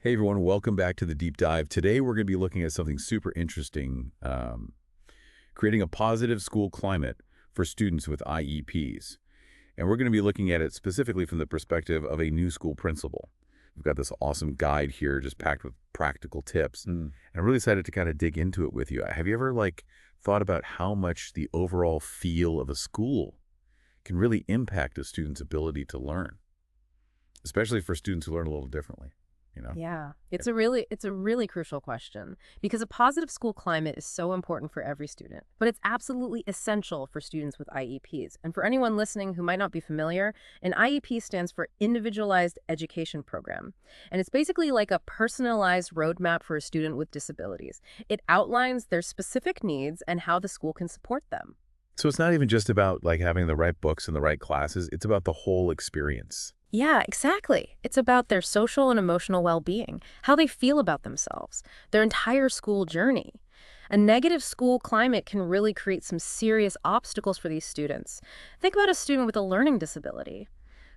Hey everyone, welcome back to the deep dive. Today we're going to be looking at something super interesting, creating a positive school climate for students with IEPs. And we're going to be looking at it specifically from the perspective of a new school principal. We've got this awesome guide here just packed with practical tips. And I'm really excited to kind of dig into it with you. Have you ever thought about how much the overall feel of a school can really impact a student's ability to learn, especially for students who learn a little differently, you know? Yeah, it's a really crucial question because a positive school climate is so important for every student, but it's absolutely essential for students with IEPs. And for anyone listening who might not be familiar, an IEP stands for Individualized Education Program. And it's basically like a personalized roadmap for a student with disabilities. It outlines their specific needs and how the school can support them. So it's not even just about having the right books and the right classes. It's about the whole experience. Yeah, exactly. It's about their social and emotional well-being, how they feel about themselves, their entire school journey. A negative school climate can really create some serious obstacles for these students. Think about a student with a learning disability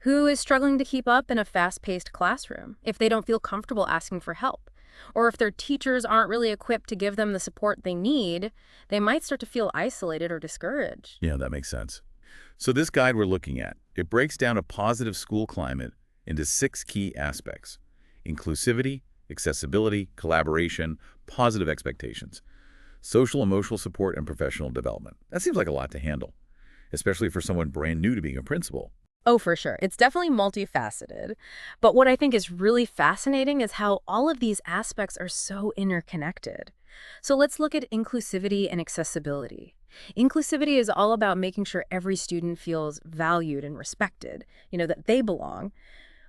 who is struggling to keep up in a fast-paced classroom if they don't feel comfortable asking for help. Or if their teachers aren't really equipped to give them the support they need, they might start to feel isolated or discouraged. Yeah, that makes sense. So this guide we're looking at, it breaks down a positive school climate into 6 key aspects: inclusivity, accessibility, collaboration, positive expectations, social emotional support, and professional development. That seems like a lot to handle, especially for someone brand new to being a principal. Oh, for sure. It's definitely multifaceted. But what I think is really fascinating is how all of these aspects are so interconnected. So let's look at inclusivity and accessibility. Inclusivity is all about making sure every student feels valued and respected, that they belong.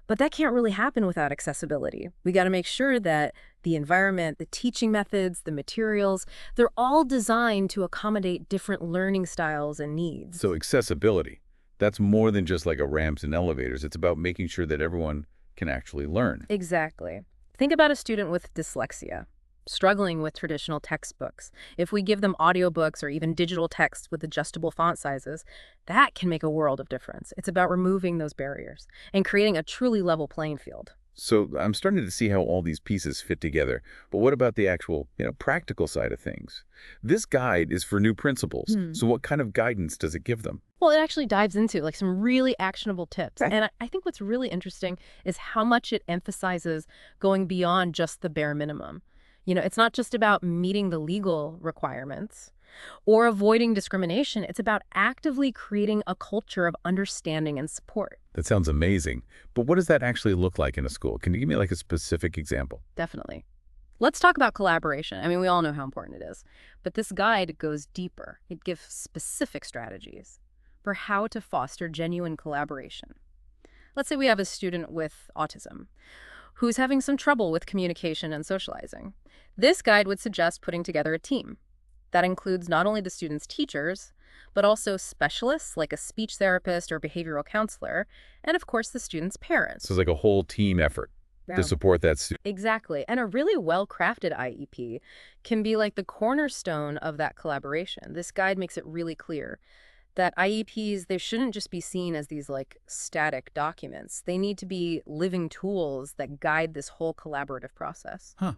But that can't really happen without accessibility. We got to make sure that the environment, the teaching methods, the materials, they're all designed to accommodate different learning styles and needs. So accessibility, that's more than just like a ramps and elevators. It's about making sure that everyone can actually learn. Exactly. Think about a student with dyslexia, struggling with traditional textbooks. If we give them audiobooks or even digital text with adjustable font sizes, that can make a world of difference. It's about removing those barriers and creating a truly level playing field. So I'm starting to see how all these pieces fit together. But what about the actual, practical side of things? This guide is for new principals. So what kind of guidance does it give them? Well, it actually dives into like some really actionable tips. Okay. And I think what's really interesting is how much it emphasizes going beyond just the bare minimum. It's not just about meeting the legal requirements or avoiding discrimination. It's about actively creating a culture of understanding and support. That sounds amazing. But what does that actually look like in a school? Can you give me like a specific example? Definitely. Let's talk about collaboration. I mean, we all know how important it is, but this guide goes deeper. It gives specific strategies for how to foster genuine collaboration. Let's say we have a student with autism who's having some trouble with communication and socializing. This guide would suggest putting together a team that includes not only the student's teachers, but also specialists like a speech therapist or behavioral counselor, and of course the student's So it's parents. like a whole team effort to Yeah. support that student. Exactly. And a really well-crafted IEP can be like the cornerstone of that collaboration. This guide makes it really clear that IEPs, they shouldn't just be seen as these like static documents. They need to be living tools that guide this whole collaborative process. Huh.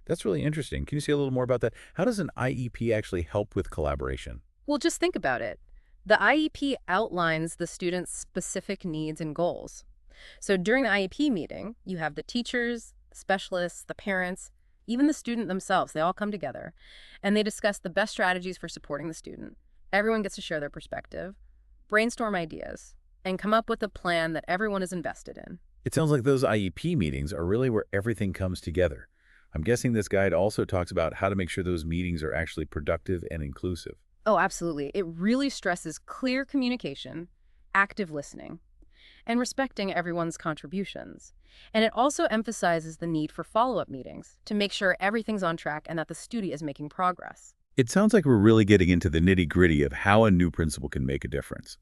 That's really interesting. Can you say a little more about that? How does an IEP actually help with collaboration? Well, just think about it. The IEP outlines the student's specific needs and goals. So during the IEP meeting, you have the teachers, the specialists, the parents, even the student themselves. They all come together and they discuss the best strategies for supporting the student. Everyone gets to share their perspective, brainstorm ideas, and come up with a plan that everyone is invested in. It sounds like those IEP meetings are really where everything comes together. I'm guessing this guide also talks about how to make sure those meetings are actually productive and inclusive. Oh, absolutely. It really stresses clear communication, active listening, and respecting everyone's contributions. And it also emphasizes the need for follow-up meetings to make sure everything's on track and that the student is making progress. It sounds like we're really getting into the nitty-gritty of how a new principal can make a difference.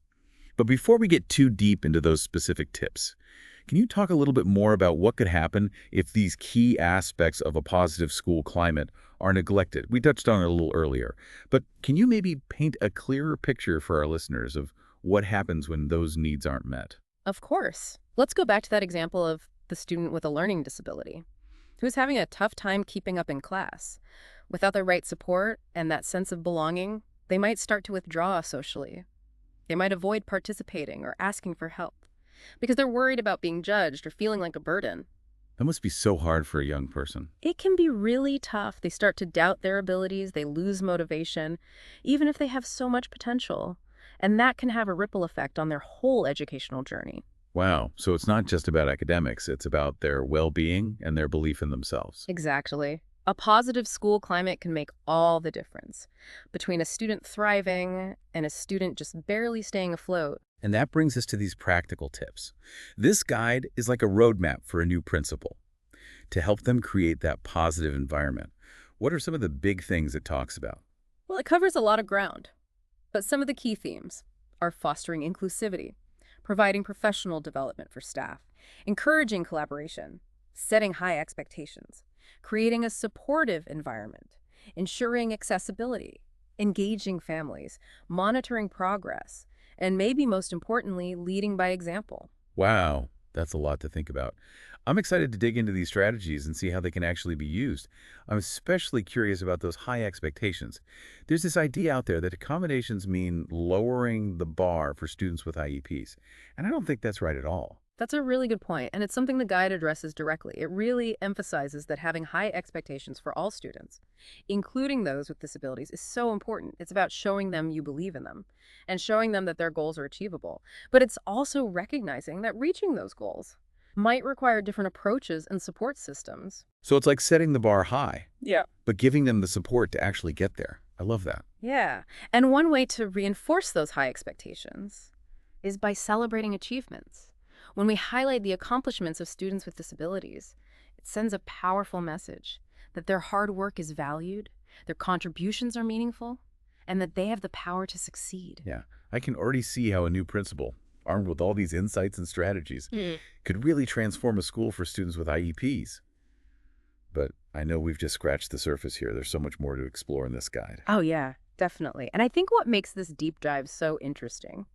But before we get too deep into those specific tips, can you talk a little bit more about what could happen if these key aspects of a positive school climate are neglected? We touched on it a little earlier, but can you maybe paint a clearer picture for our listeners of what happens when those needs aren't met? Of course. Let's go back to that example of the student with a learning disability. who's having a tough time keeping up in class. Without the right support and that sense of belonging, they might start to withdraw socially. They might avoid participating or asking for help because they're worried about being judged or feeling like a burden. That must be so hard for a young person. It can be really tough. They start to doubt their abilities, they lose motivation, even if they have so much potential. And that can have a ripple effect on their whole educational journey. Wow. So it's not just about academics, it's about their well-being and their belief in themselves. Exactly. A positive school climate can make all the difference between a student thriving and a student just barely staying afloat. And that brings us to these practical tips. This guide is like a roadmap for a new principal to help them create that positive environment. What are some of the big things it talks about? Well, it covers a lot of ground, but some of the key themes are fostering inclusivity, providing professional development for staff, encouraging collaboration, setting high expectations, creating a supportive environment, ensuring accessibility, engaging families, monitoring progress, and maybe most importantly, leading by example. Wow, that's a lot to think about. I'm excited to dig into these strategies and see how they can actually be used. I'm especially curious about those high expectations. There's this idea out there that accommodations mean lowering the bar for students with IEPs, and I don't think that's right at all. That's a really good point, and it's something the guide addresses directly. It really emphasizes that having high expectations for all students, including those with disabilities, is so important. It's about showing them you believe in them and showing them that their goals are achievable. But it's also recognizing that reaching those goals might require different approaches and support systems. So it's like setting the bar high, Yeah. but giving them the support to actually get there. I love that. Yeah. And one way to reinforce those high expectations is by celebrating achievements. When we highlight the accomplishments of students with disabilities, it sends a powerful message that their hard work is valued, their contributions are meaningful, and that they have the power to succeed. Yeah, I can already see how a new principal, armed with all these insights and strategies, could really transform a school for students with IEPs. But I know we've just scratched the surface here. There's so much more to explore in this guide. Oh, yeah, definitely. And I think what makes this deep dive so interesting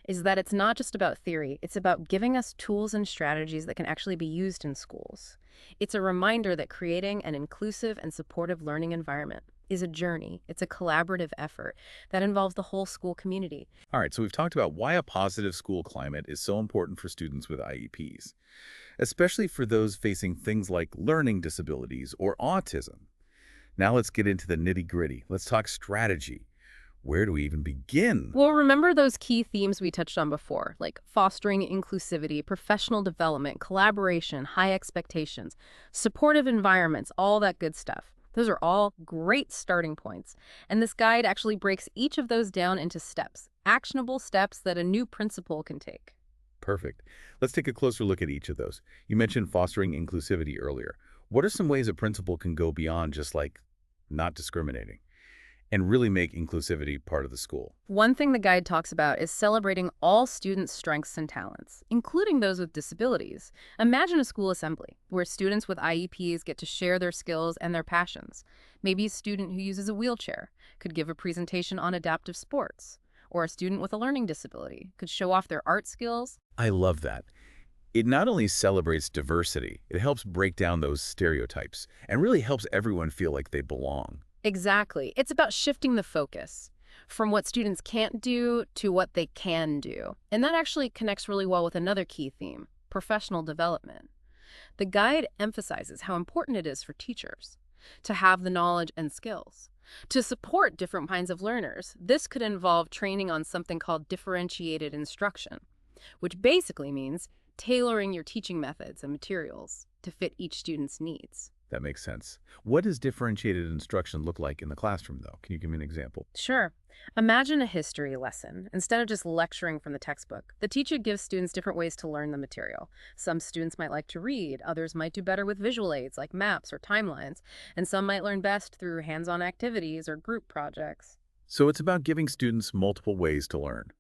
is that it's not just about theory. It's about giving us tools and strategies that can actually be used in schools. It's a reminder that creating an inclusive and supportive learning environment is a journey. It's a collaborative effort that involves the whole school community. All right, so we've talked about why a positive school climate is so important for students with IEPs, especially for those facing things like learning disabilities or autism. Now let's get into the nitty-gritty. Let's talk strategy. Where do we even begin? Well, remember those key themes we touched on before, like fostering inclusivity, professional development, collaboration, high expectations, supportive environments, all that good stuff. Those are all great starting points. And this guide actually breaks each of those down into steps, actionable steps that a new principal can take. Perfect. Let's take a closer look at each of those. You mentioned fostering inclusivity earlier. What are some ways a principal can go beyond just like not discriminating and really make inclusivity part of the school? One thing the guide talks about is celebrating all students' strengths and talents, including those with disabilities. Imagine a school assembly where students with IEPs get to share their skills and their passions. Maybe a student who uses a wheelchair could give a presentation on adaptive sports, or a student with a learning disability could show off their art skills. I love that. It not only celebrates diversity, it helps break down those stereotypes and really helps everyone feel like they belong. Exactly. It's about shifting the focus from what students can't do to what they can do. And that actually connects really well with another key theme, professional development. The guide emphasizes how important it is for teachers to have the knowledge and skills to support different kinds of learners. This could involve training on something called differentiated instruction, which basically means tailoring your teaching methods and materials to fit each student's needs. That makes sense. What does differentiated instruction look like in the classroom, though? Can you give me an example? Sure. Imagine a history lesson. Instead of just lecturing from the textbook, the teacher gives students different ways to learn the material. Some students might like to read, others might do better with visual aids like maps or timelines, and some might learn best through hands-on activities or group projects. So it's about giving students multiple ways to learn,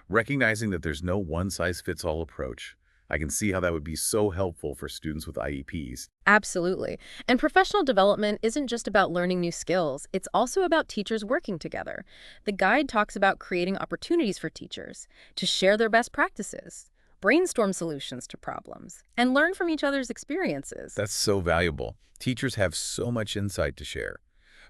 recognizing that there's no one-size-fits-all approach. I can see how that would be so helpful for students with IEPs. Absolutely. And professional development isn't just about learning new skills. It's also about teachers working together. The guide talks about creating opportunities for teachers to share their best practices, brainstorm solutions to problems, and learn from each other's experiences. That's so valuable. Teachers have so much insight to share.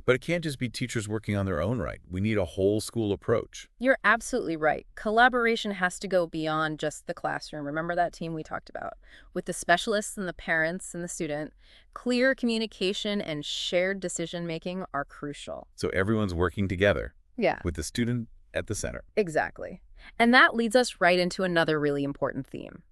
But it can't just be teachers working on their own right. We need a whole school approach. You're absolutely right. Collaboration has to go beyond just the classroom. Remember that team we talked about? With the specialists and the parents and the student, clear communication and shared decision-making are crucial. So everyone's working together Yeah, with the student at the center. exactly. And that leads us right into another really important theme,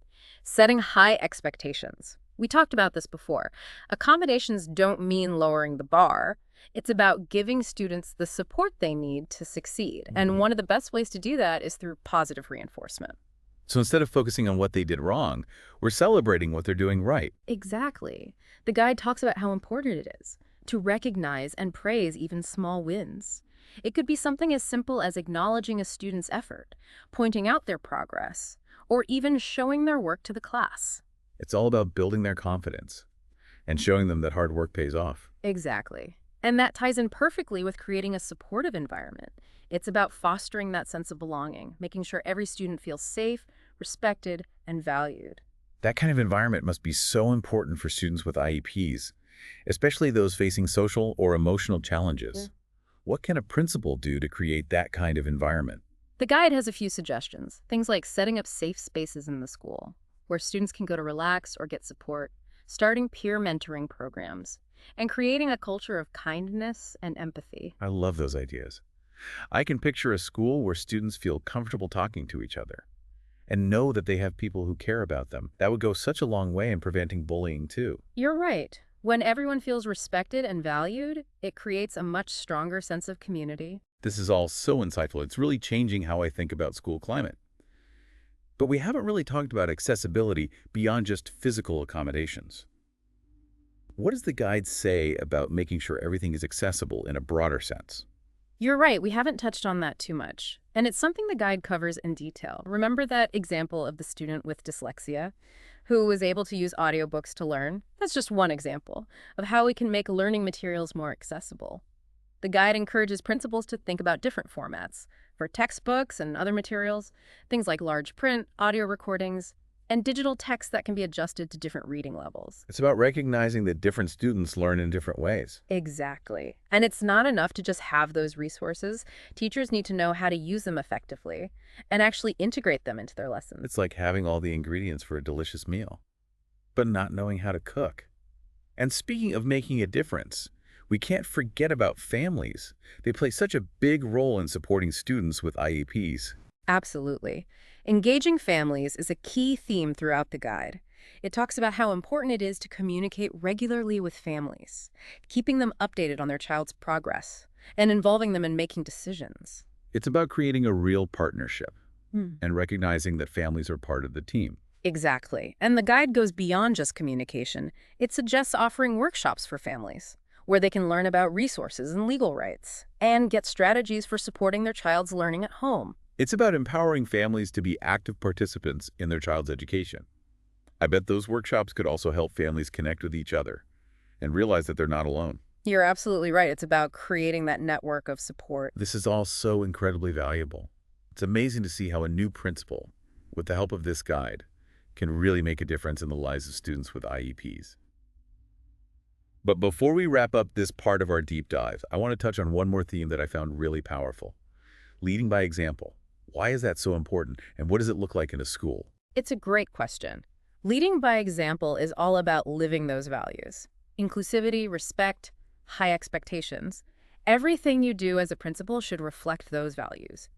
setting high expectations. We talked about this before. Accommodations don't mean lowering the bar. It's about giving students the support they need to succeed. And one of the best ways to do that is through positive reinforcement. So instead of focusing on what they did wrong, we're celebrating what they're doing right. Exactly. The guide talks about how important it is to recognize and praise even small wins. It could be something as simple as acknowledging a student's effort, pointing out their progress, or even showing their work to the class. It's all about building their confidence and showing them that hard work pays off. Exactly. And that ties in perfectly with creating a supportive environment. It's about fostering that sense of belonging, making sure every student feels safe, respected, and valued. That kind of environment must be so important for students with IEPs, especially those facing social or emotional challenges. What can a principal do to create that kind of environment? The guide has a few suggestions, things like setting up safe spaces in the school, where students can go to relax or get support, starting peer mentoring programs, and creating a culture of kindness and empathy. I love those ideas. I can picture a school where students feel comfortable talking to each other and know that they have people who care about them. That would go such a long way in preventing bullying, too. You're right. When everyone feels respected and valued, it creates a much stronger sense of community. This is all so insightful. It's really changing how I think about school climate. But we haven't really talked about accessibility beyond just physical accommodations. What does the guide say about making sure everything is accessible in a broader sense? You're right, we haven't touched on that too much. And it's something the guide covers in detail. Remember that example of the student with dyslexia who was able to use audiobooks to learn? That's just one example of how we can make learning materials more accessible. The guide encourages principals to think about different formats for textbooks and other materials, things like large print, audio recordings, and digital text that can be adjusted to different reading levels. It's about recognizing that different students learn in different ways. Exactly. And it's not enough to just have those resources. Teachers need to know how to use them effectively and actually integrate them into their lessons. It's like having all the ingredients for a delicious meal, but not knowing how to cook. And speaking of making a difference, we can't forget about families. They play such a big role in supporting students with IEPs. Absolutely. Engaging families is a key theme throughout the guide. It talks about how important it is to communicate regularly with families, keeping them updated on their child's progress, and involving them in making decisions. It's about creating a real partnership and recognizing that families are part of the team. Exactly. And the guide goes beyond just communication. It suggests offering workshops for families, where they can learn about resources and legal rights, and get strategies for supporting their child's learning at home. It's about empowering families to be active participants in their child's education. I bet those workshops could also help families connect with each other and realize that they're not alone. You're absolutely right. It's about creating that network of support. This is all so incredibly valuable. It's amazing to see how a new principal, with the help of this guide, can really make a difference in the lives of students with IEPs. But before we wrap up this part of our deep dive, I want to touch on one more theme that I found really powerful: leading by example. Why is that so important, and what does it look like in a school? It's a great question. Leading by example is all about living those values. Inclusivity, respect, high expectations. Everything you do as a principal should reflect those values.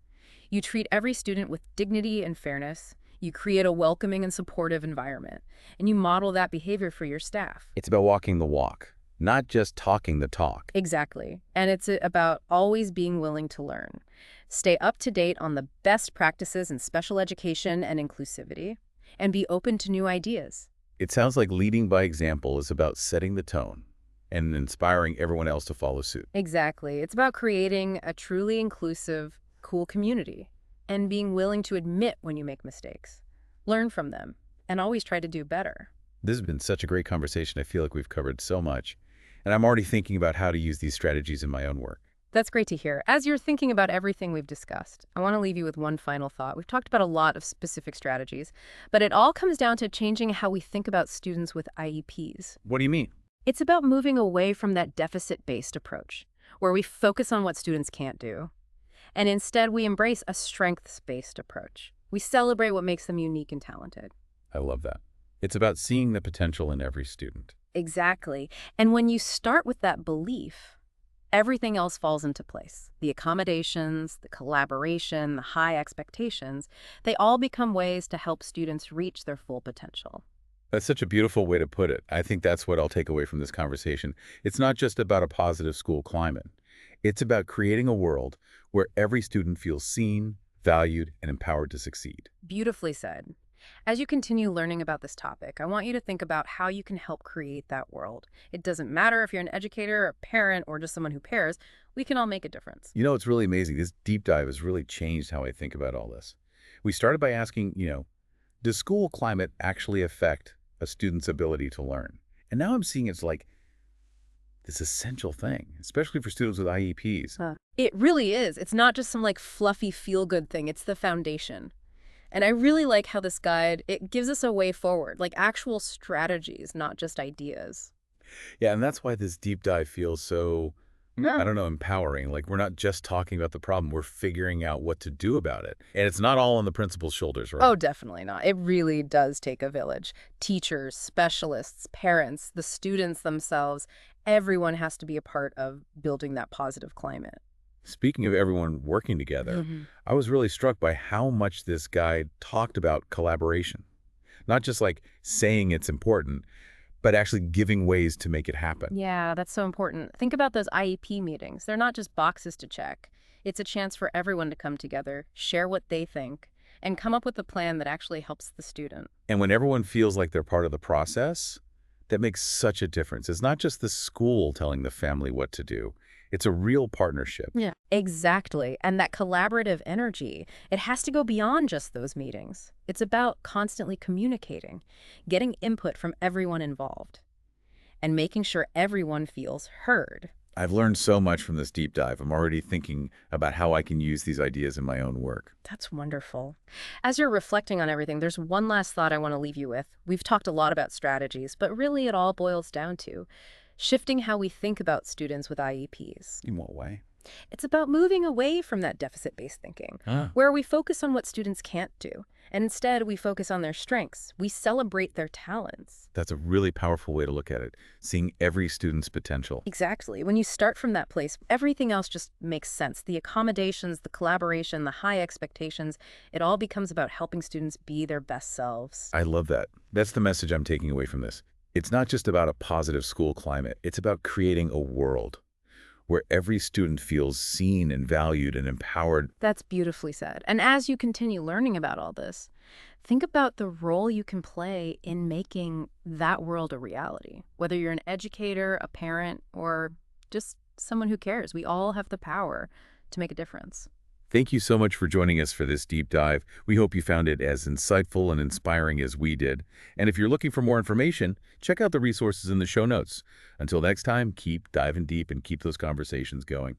You treat every student with dignity and fairness. You create a welcoming and supportive environment, and you model that behavior for your staff. It's about walking the walk, not just talking the talk. Exactly. And it's about always being willing to learn. Stay up to date on the best practices in special education and inclusivity, and be open to new ideas. It sounds like leading by example is about setting the tone and inspiring everyone else to follow suit. Exactly. It's about creating a truly inclusive, cool community, and being willing to admit when you make mistakes, learn from them, and always try to do better. This has been such a great conversation. I feel like we've covered so much, and I'm already thinking about how to use these strategies in my own work. That's great to hear. As you're thinking about everything we've discussed, I want to leave you with one final thought. We've talked about a lot of specific strategies, but it all comes down to changing how we think about students with IEPs. What do you mean? It's about moving away from that deficit-based approach, where we focus on what students can't do, and instead we embrace a strengths-based approach. We celebrate what makes them unique and talented. I love that. It's about seeing the potential in every student. Exactly. And when you start with that belief, everything else falls into place. The accommodations, the collaboration, the high expectations, they all become ways to help students reach their full potential. That's such a beautiful way to put it. I think that's what I'll take away from this conversation. It's not just about a positive school climate. It's about creating a world where every student feels seen, valued, and empowered to succeed. Beautifully said. As you continue learning about this topic, I want you to think about how you can help create that world. It doesn't matter if you're an educator, a parent, or just someone who cares, we can all make a difference. You know, it's really amazing. This deep dive has really changed how I think about all this. We started by asking, does school climate actually affect a student's ability to learn? And now I'm seeing it's like this essential thing, especially for students with IEPs. It really is. It's not just some fluffy feel-good thing. It's the foundation. And I really like how this guide, it gives us a way forward, like actual strategies, not just ideas. Yeah, and that's why this deep dive feels so, I don't know, empowering. Like we're not just talking about the problem, we're figuring out what to do about it. And it's not all on the principal's shoulders, right? Oh, definitely not. It really does take a village. Teachers, specialists, parents, the students themselves, everyone has to be a part of building that positive climate. Speaking of everyone working together, I was really struck by how much this guide talked about collaboration. Not just like saying it's important, but actually giving ways to make it happen. Yeah, that's so important. Think about those IEP meetings. They're not just boxes to check. It's a chance for everyone to come together, share what they think, and come up with a plan that actually helps the student. And when everyone feels like they're part of the process, that makes such a difference. It's not just the school telling the family what to do. It's a real partnership. Yeah, exactly. And that collaborative energy, it has to go beyond just those meetings. It's about constantly communicating, getting input from everyone involved, and making sure everyone feels heard. I've learned so much from this deep dive. I'm already thinking about how I can use these ideas in my own work. That's wonderful. As you're reflecting on everything, there's one last thought I want to leave you with. We've talked a lot about strategies, but really it all boils down to shifting how we think about students with IEPs. In what way? It's about moving away from that deficit-based thinking, where we focus on what students can't do, and instead we focus on their strengths. We celebrate their talents. That's a really powerful way to look at it, seeing every student's potential. Exactly. When you start from that place, everything else just makes sense. The accommodations, the collaboration, the high expectations, it all becomes about helping students be their best selves. I love that. That's the message I'm taking away from this. It's not just about a positive school climate. It's about creating a world where every student feels seen and valued and empowered. That's beautifully said. And as you continue learning about all this, think about the role you can play in making that world a reality. Whether you're an educator, a parent, or just someone who cares, we all have the power to make a difference. Thank you so much for joining us for this deep dive. We hope you found it as insightful and inspiring as we did. And if you're looking for more information, check out the resources in the show notes. Until next time, keep diving deep and keep those conversations going.